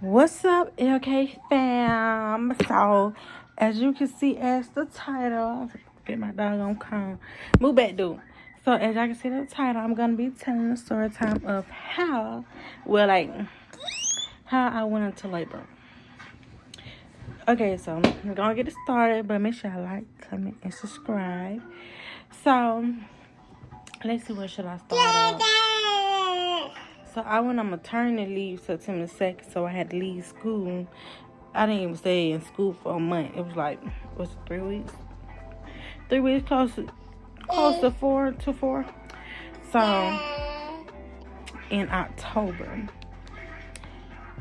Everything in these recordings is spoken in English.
What's up, LK fam? So, as you can see, as the title, get my doggone comb. Move back, dude. So, as y'all can see the title, I'm gonna be telling the story time of how I went into labor. Okay, so I'm gonna get it started, but make sure I like, comment, and subscribe. So, let's see, where should I start off? So I went on maternity leave September 2nd, so I had to leave school. I didn't even stay in school for a month. It was like, what's it, 3 weeks? 3 weeks, close to four. So in October,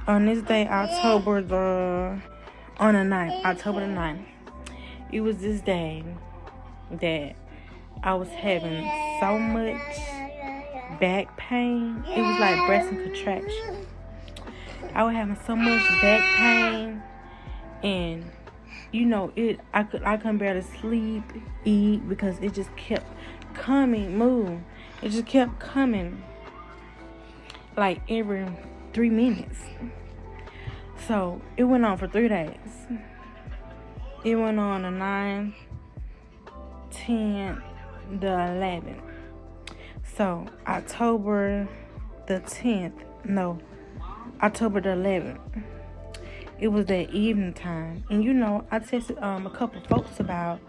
on this day, October the 9th, it was this day that I was having so much back pain. It was like breast and contraction. I was having so much back pain, and I couldn't barely sleep, eat, because it just kept coming. It just kept coming like every 3 minutes. So it went on for 3 days. It went on the 9th, 10th, the 11th. So October the 11th. It was that evening time, and I texted a couple folks about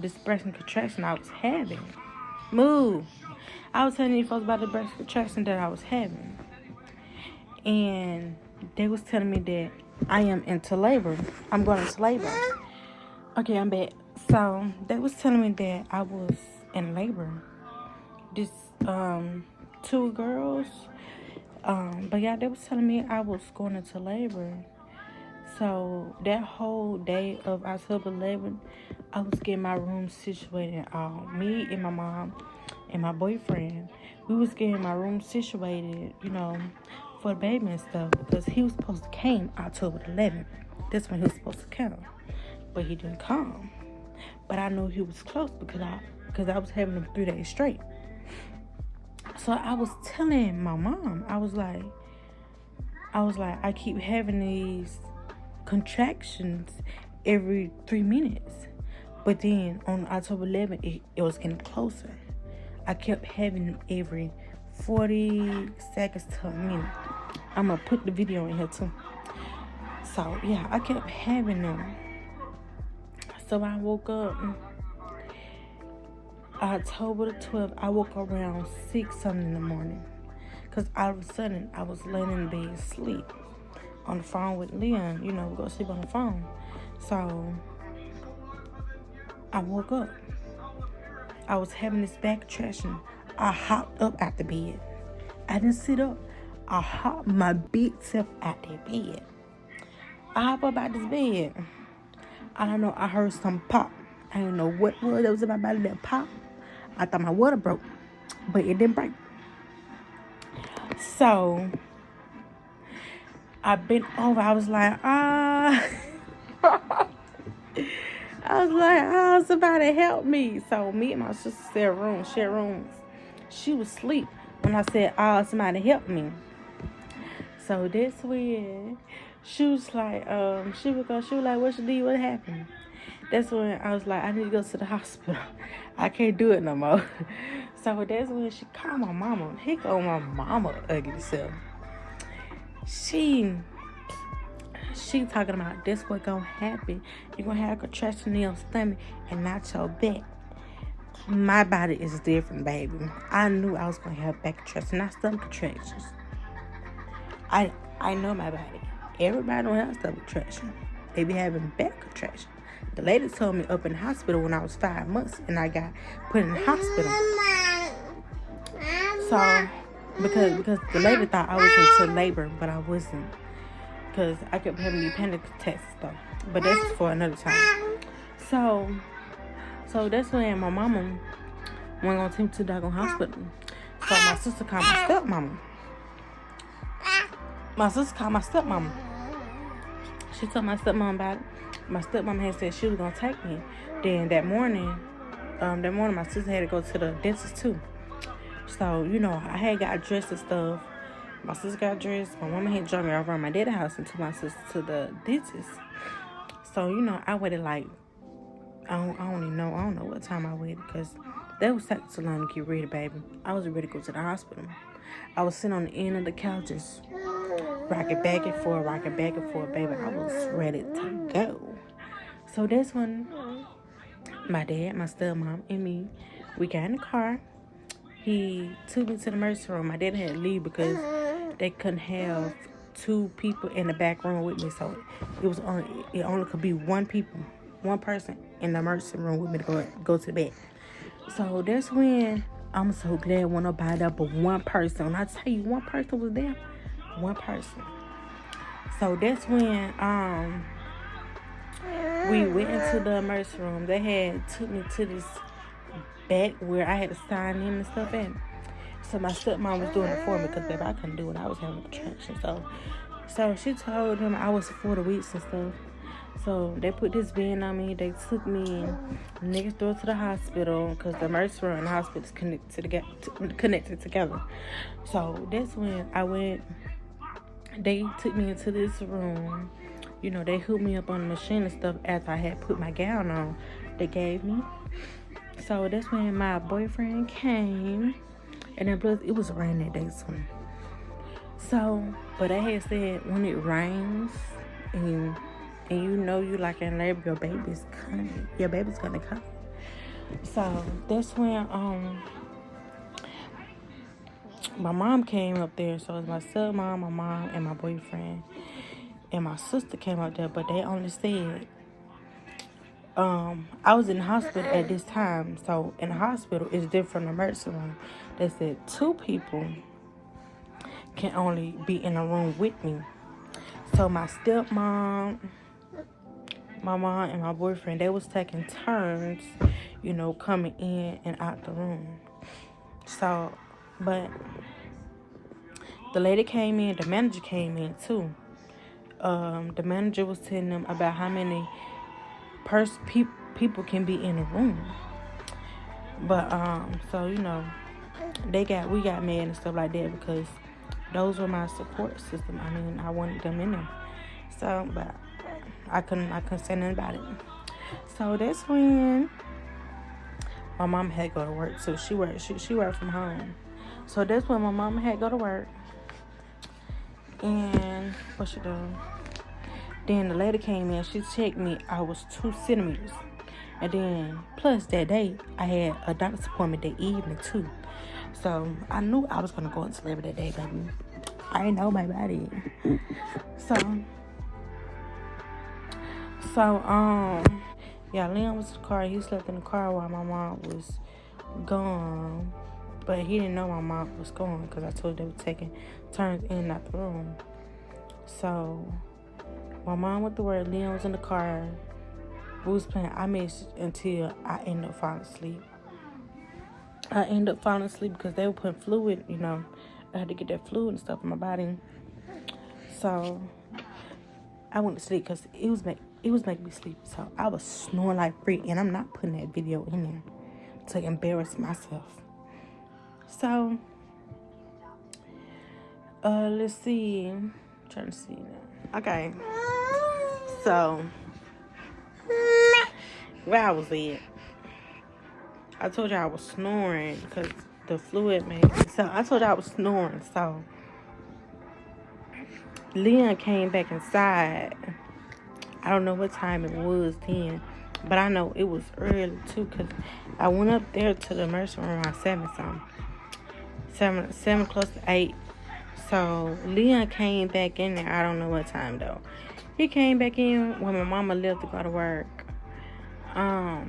this breast contraction I was having. I was telling these folks about the breast contraction that I was having, and they was telling me that I am into labor. I'm going into labor. Okay, I'm back. So they was telling me that I was in labor. This 2 girls. But yeah, they was telling me I was going into labor. So that whole day of October 11th, I was getting my room situated. Me and my mom and my boyfriend, we was getting my room situated, for the baby and stuff, because he was supposed to came October 11th. That's when he was supposed to come, but he didn't come. But I knew he was close because I was having him 3 days straight. So I was telling my mom, I was like, I keep having these contractions every 3 minutes. But then on October 11th, it was getting closer. I kept having them every 40 seconds to a minute. I'm going to put the video in here too. So yeah, I kept having them. So I woke up October the 12th, I woke up around 6 something in the morning. Because all of a sudden, I was laying in bed asleep on the phone with Leon. We go sleep on the phone. So I woke up. I was having this back contraction. I hopped up out the bed. I didn't sit up. I hopped my big self out the bed. I hopped up out this bed. I don't know, I heard some pop. I didn't know what was that was in my body that popped. I thought my water broke, but it didn't break. So I bent over. I was like, somebody help me. So me and my sister share rooms. She was asleep when I said, somebody help me. So that's when she was like, she was like, what happened? That's when I was like, I need to go to the hospital. I can't do it no more. So that's when she called my mama. He called my mama ugly self. She talking about this what gonna happen. You're gonna have a contraction in your stomach and not your back. My body is different, baby. I knew I was gonna have back contractions, not stomach contractions. I know my body. Everybody don't have stomach contraction. They be having back contraction. The lady told me up in the hospital when I was 5 months, and I got put in the hospital. So, because the lady thought I was into labor, but I wasn't, because I kept having these panic attacks and stuff. But that's for another time. So that's when my mama went on to the doggone hospital. So my sister called my stepmama. She told my stepmom about it. My stepmom had said she was gonna take me. Then that morning, my sister had to go to the dentist too. So I had got dressed and stuff, My sister got dressed. My mama had dropped me off around my dad's house and took my sister to the dentist. So, I waited like, I don't even know. I don't know what time I waited because that was taking so long to get ready, baby. I was ready to go to the hospital. I was sitting on the end of the couch just rocking back and forth, baby. I was ready to go. So that's when my dad, my stepmom, and me, we got in the car. He took me to the emergency room. My dad had to leave because they couldn't have two people in the back room with me. So it only could be one person in the emergency room with me to go to the bed. So that's when I'm so glad when nobody there but one person. When I tell you one person was there, one person. So that's when we went into the emergency room. They had took me to this back where I had to sign in and stuff at. So my stepmom was doing it for me because baby I couldn't do it. I was having a contraction. So she told them I was 40 weeks and stuff. So they put this band on me. They took me next door to the hospital because the emergency room and the hospital is connected together. So that's when I went. They took me into this room. They hooked me up on the machine and stuff after I had put my gown on. They gave me. So that's when my boyfriend came. And then plus it was raining that day too. So, but I had said when it rains and you like in labor, your baby's coming. Your baby's gonna come. So that's when my mom came up there. So it was my stepmom, my mom, and my boyfriend. And my sister came up there, but they only said I was in the hospital at this time. So in the hospital it's different from the emergency room. They said 2 people can only be in a room with me. So my stepmom, my mom, and my boyfriend, they was taking turns, coming in and out the room. So, but the lady came in, the manager came in too. The manager was telling them about how many people can be in a room. But so we got mad and stuff like that because those were my support system. I mean, I wanted them in there. So, but I couldn't say nothing about it. So that's when my mom had to go to work too. She worked from home. So that's when my mom had to go to work. And what she doing? Then the lady came in. She checked me. I was 2 centimeters. And then plus that day I had a doctor's appointment that evening too. So I knew I was gonna go into labor that day, baby. I didn't know my body. So Leon was in the car. He slept in the car while my mom was gone. But he didn't know my mom was gone because I told they were taking turns in and out the room. So my mom went to work. Leon was in the car. We was playing iMesh until I ended up falling asleep. Because they were putting fluid, I had to get that fluid and stuff in my body. So I went to sleep because it was making me sleep. So I was snoring like freak, and I'm not putting that video in there to embarrass myself. So let's see. I'm trying to see now. Okay. So where I was at, I told you I was snoring because the fluid made me. So I told you I was snoring. So Leon came back inside. I don't know what time it was then, but I know it was early too because I went up there to the emergency room around 7 close to 8. So Leon came back in there. I don't know what time though. He came back in when my mama left to go to work. I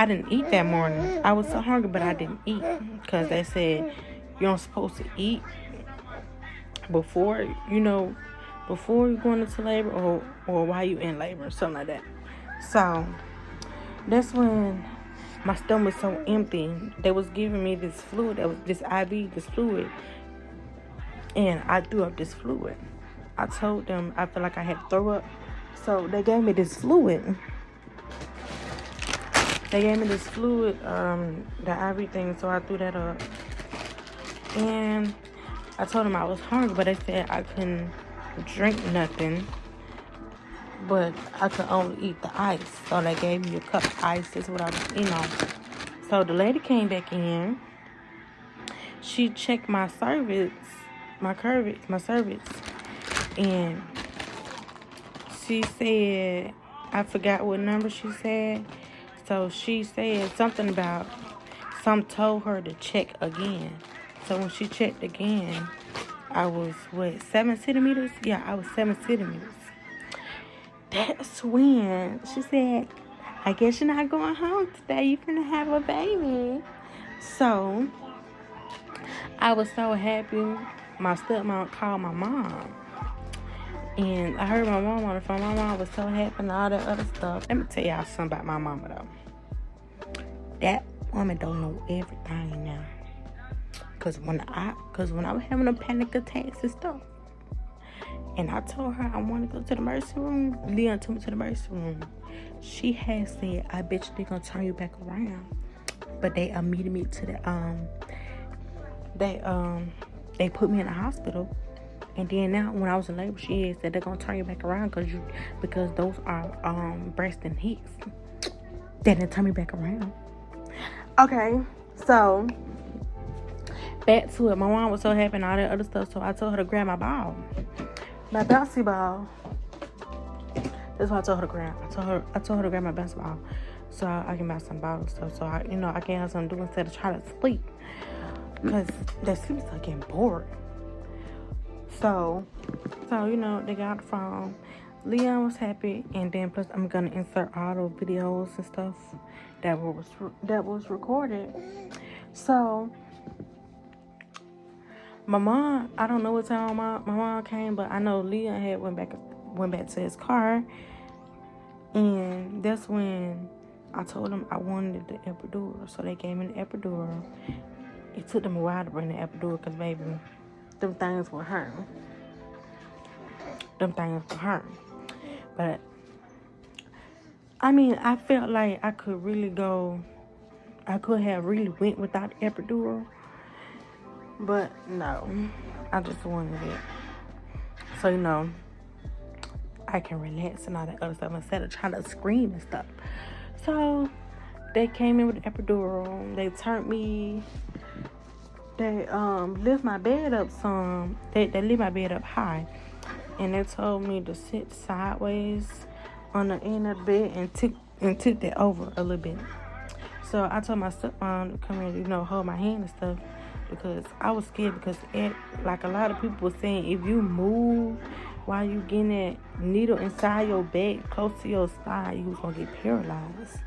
didn't eat that morning. I was so hungry, but I didn't eat because they said you're not supposed to eat before you're going into labor or while you're in labor or something like that. So that's when my stomach was so empty. They was giving me this fluid, that was this IV, this fluid, and I threw up this fluid. I told them I felt like I had to throw up, so they gave me this fluid. The IV thing, so I threw that up. And I told them I was hungry, but they said I couldn't drink nothing, but I could only eat the ice. So they gave me a cup of ice. That's what I was eating on. So the lady came back in. She checked my cervix, and she said, I forgot what number she said. So she said something about, some told her to check again. So when she checked again, I was, 7 centimeters? Yeah, I was 7 centimeters. That's when she said, I guess you're not going home today. You're going to have a baby. So I was so happy. My stepmom called my mom. And I heard my mom on the phone. My mom was so happy and all that other stuff. Let me tell y'all something about my mama, though. That woman don't know everything now. Because when I was having a panic attacks and stuff, and I told her I want to go to the emergency room, Leon took me to the emergency room. She had said, I bet you they're going to turn you back around. But they admitted me to the, they put me in the hospital. And then now, when I was in labor, she said they're gonna turn you back around because those are breast and hips. They didn't turn me back around. Okay, so back to it. My mom was so happy and all that other stuff, so I told her to grab my ball, my bouncy ball. That's what I told her to grab. I told her to grab my bouncy ball, so I can buy some bottles and stuff. So I can have something to do instead of trying to sleep, because that sleep is getting bored. So, they got the phone. Leon was happy, and then plus I'm gonna insert all the videos and stuff that was recorded. So, my mom, I don't know what time my mom came, but I know Leon had went back to his car, and that's when I told them I wanted the epidural. So they gave me the epidural. It took them a while to bring the epidural, because baby, them things were hurting. But I mean, I felt like I could have really went without the epidural. But no, I just wanted it. So, I can relax and all that other stuff instead of trying to scream and stuff. So they came in with the epidural. They turned me. They lift my bed up some. They lift my bed up high, and they told me to sit sideways on the end of the bed and tip that over a little bit. So I told my stepmom to come in, hold my hand and stuff, because I was scared, because like a lot of people were saying, if you move while you getting that needle inside your back close to your spine, you was gonna get paralyzed.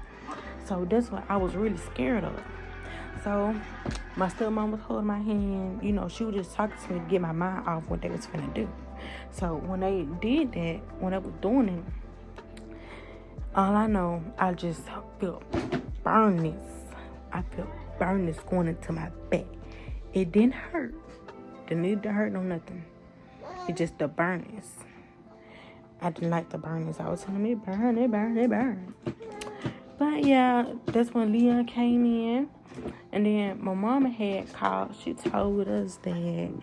So that's what I was really scared of. So my stepmom was holding my hand. She was just talking to me to get my mind off what they was finna do. So when they did that, when I was doing it, all I know, I just felt burnness. I felt burnness going into my back. It didn't hurt. Didn't need to hurt no nothing. It's just the burnness. I didn't like the burnness. I was telling me burn. But yeah, that's when Leon came in. And then my mama had called. She told us that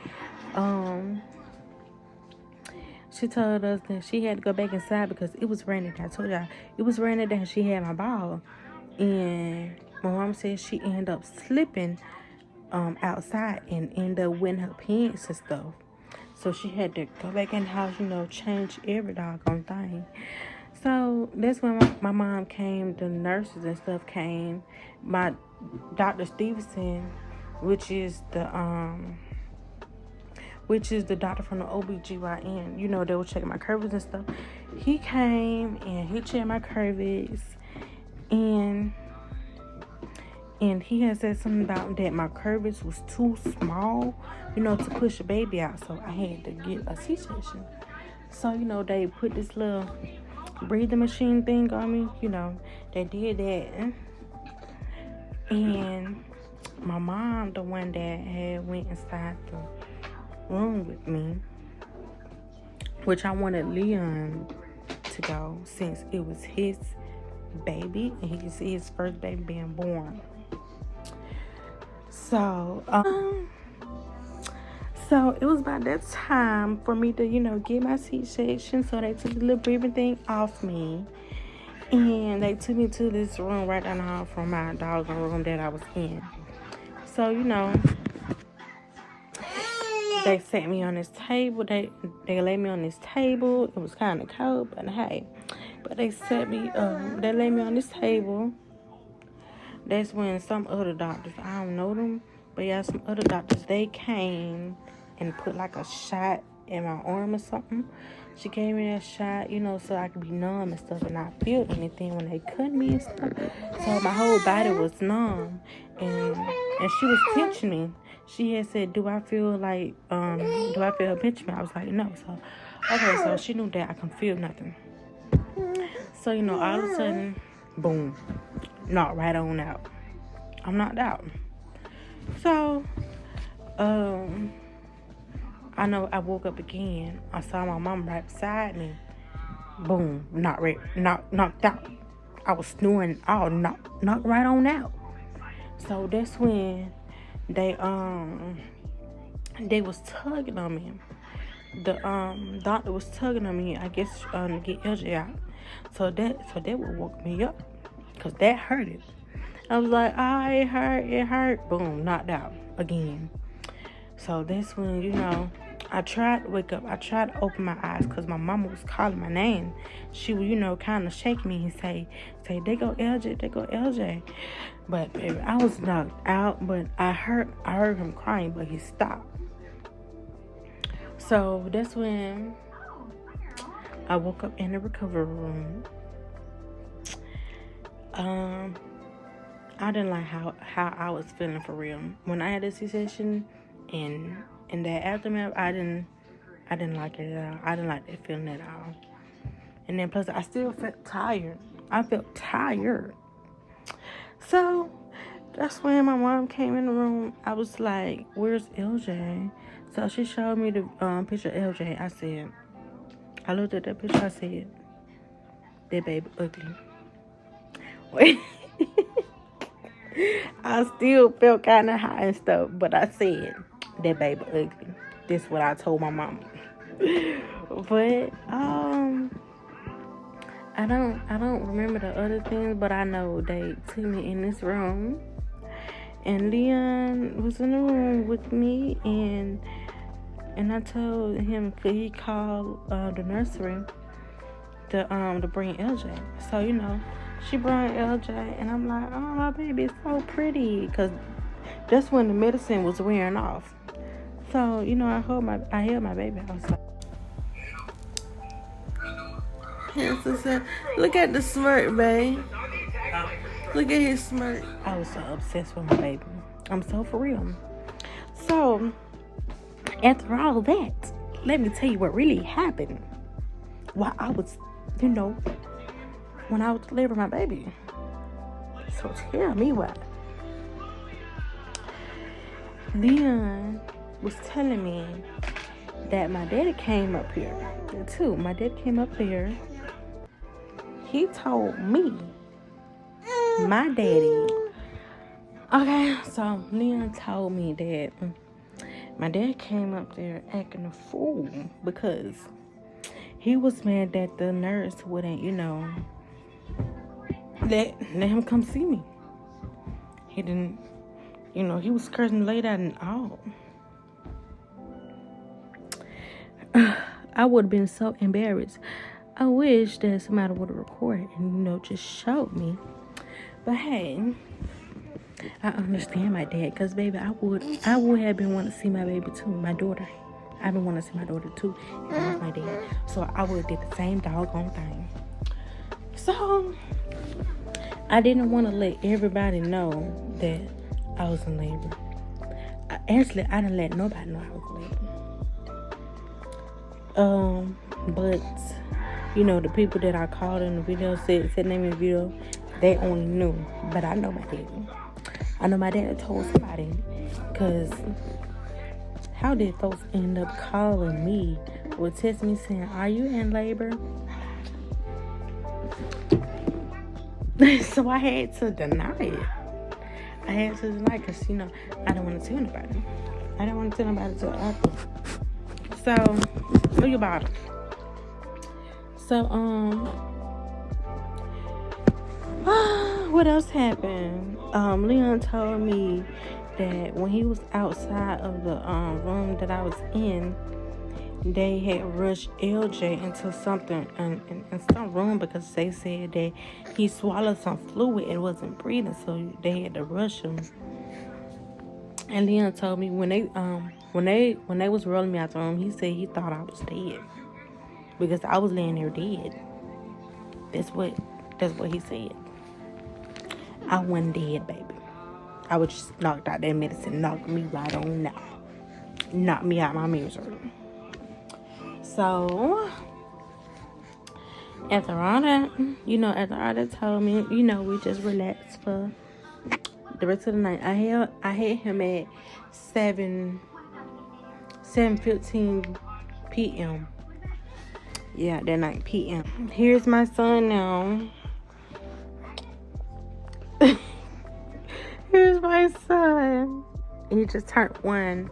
she had to go back inside because it was raining. I told y'all it was raining down. She had my ball, and my mom said she ended up slipping outside and ended up wetting her pants and stuff. So she had to go back in the house, change every doggone thing. So that's when my mom came. The nurses and stuff came. My Dr. Stevenson, which is the doctor from the OBGYN, they were checking my curves and stuff. He came and he checked my curves, and he had said something about that my curves was too small, to push a baby out. So I had to get a C-section. So, they put this little breathing machine thing on me. They did that. And my mom, the one that had went inside the room with me, which I wanted Leon to go since it was his baby and he could see his first baby being born. So So it was about that time for me to, get my C-section. So they took the little breathing thing off me. And they took me to this room right down the hall from my dog's room that I was in. So, they sat me on this table. They laid me on this table. It was kind of cold, but hey. But they laid me on this table. That's when some other doctors, I don't know them, but yeah, some other doctors, they came and put like a shot in my arm or something. She gave me that shot, so I could be numb and stuff and not feel anything when they cut me and stuff. So my whole body was numb, and she was pinching me. She had said, do I feel her pinching me? I was like, no. So, okay, so she knew that I can feel nothing. So, all of a sudden, boom, knocked right on out. I'm knocked out. So, I know I woke up again. I saw my mom right beside me. Boom, knocked out. I was snoring all knocked right on out. So that's when they was tugging on me. The doctor was tugging on me, I guess, to get LJ out. So that would woke me up, cause that hurted. I was like, it hurt. Boom, knocked out again. So that's when, I tried to wake up. I tried to open my eyes because my mama was calling my name. She would, kind of shake me and say, there go LJ. But baby, I was knocked out, but I heard him crying, but he stopped. So that's when I woke up in the recovery room. I didn't like how I was feeling for real. When I had a C-section and in that aftermath, I didn't like it at all. I didn't like that feeling at all. And then plus I still felt tired. I felt tired. So that's when my mom came in the room. I was like, where's LJ? So she showed me the picture of LJ. I looked at that picture. I said, that baby ugly. Wait. I still felt kind of high and stuff, but I said, that baby ugly. This is what I told my mama. But I don't remember the other things, but I know they took me in this room, and Leon was in the room with me, and I told him, could he call the nursery to bring LJ. So she brought LJ, and I'm like, oh, my baby is so pretty, because that's when the medicine was wearing off. So I held my baby. I was like, look at the smirk, babe. Look at his smirk. I was so obsessed with my baby. I'm so for real. So after all that, let me tell you what really happened while I was, when I was delivering my baby. So tell me what. Leon was telling me that my daddy came up here too. My dad came up here. He told me, my daddy. Okay, so Leon told me that my dad came up there acting a fool because he was mad that the nurse wouldn't, let him come see me. He didn't, he was cursing late out and all. I would have been so embarrassed. I wish that somebody would have recorded and, just showed me. But hey, I understand my dad, because baby, I would have been wanting to see my baby too, my daughter. I've been wanting to see my daughter too, and that's my dad. So I would have did the same doggone thing. So I didn't want to let everybody know that I was in labor. I didn't let nobody know I was in labor. But the people that I called in the video said name in the video, they only knew. But I know my daddy. I know my dad told somebody, because how did folks end up calling me or text me saying, are you in labor? So I had to deny it. Because, I don't want to tell nobody. I didn't want to tell nobody till after. So, look about it. So, what else happened? Leon told me that when he was outside of the room that I was in, they had rushed LJ into something in some room because they said that he swallowed some fluid and wasn't breathing, so they had to rush him. And Leon told me when they was rolling me out the room, he said he thought I was dead because I was laying there dead. That's what he said. I wasn't dead, baby. I was just knocked out. That medicine knocked me right on out. Knocked me out my misery. So, after all that told me, we just relaxed for the rest of the night. I had him at 7:15 p.m. Yeah, that night, p.m. Here's my son now. Here's my son. He just turned 1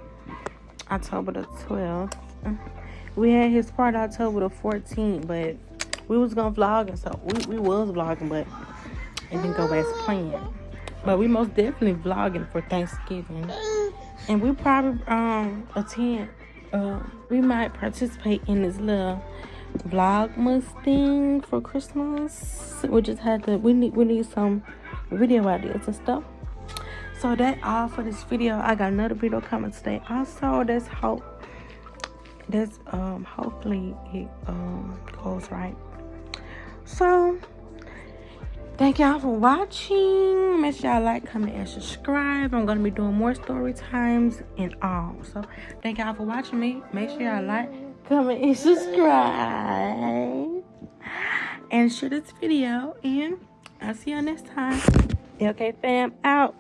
October the 12th. We had his part October the 14th, but we was gonna vlog, and so we was vlogging, but it didn't go as planned. But we most definitely vlogging for Thanksgiving, and we probably attend. We might participate in this little vlogmas thing for Christmas. We just had to. We need some video ideas and stuff. So that's all for this video. I got another video coming today. Also, hopefully it goes right. So thank y'all for watching. Make sure y'all like, comment, and subscribe. I'm gonna be doing more story times and all. So thank y'all for watching me. Make sure y'all like, comment, and subscribe, and share this video. And I'll see y'all next time. Okay, fam, out.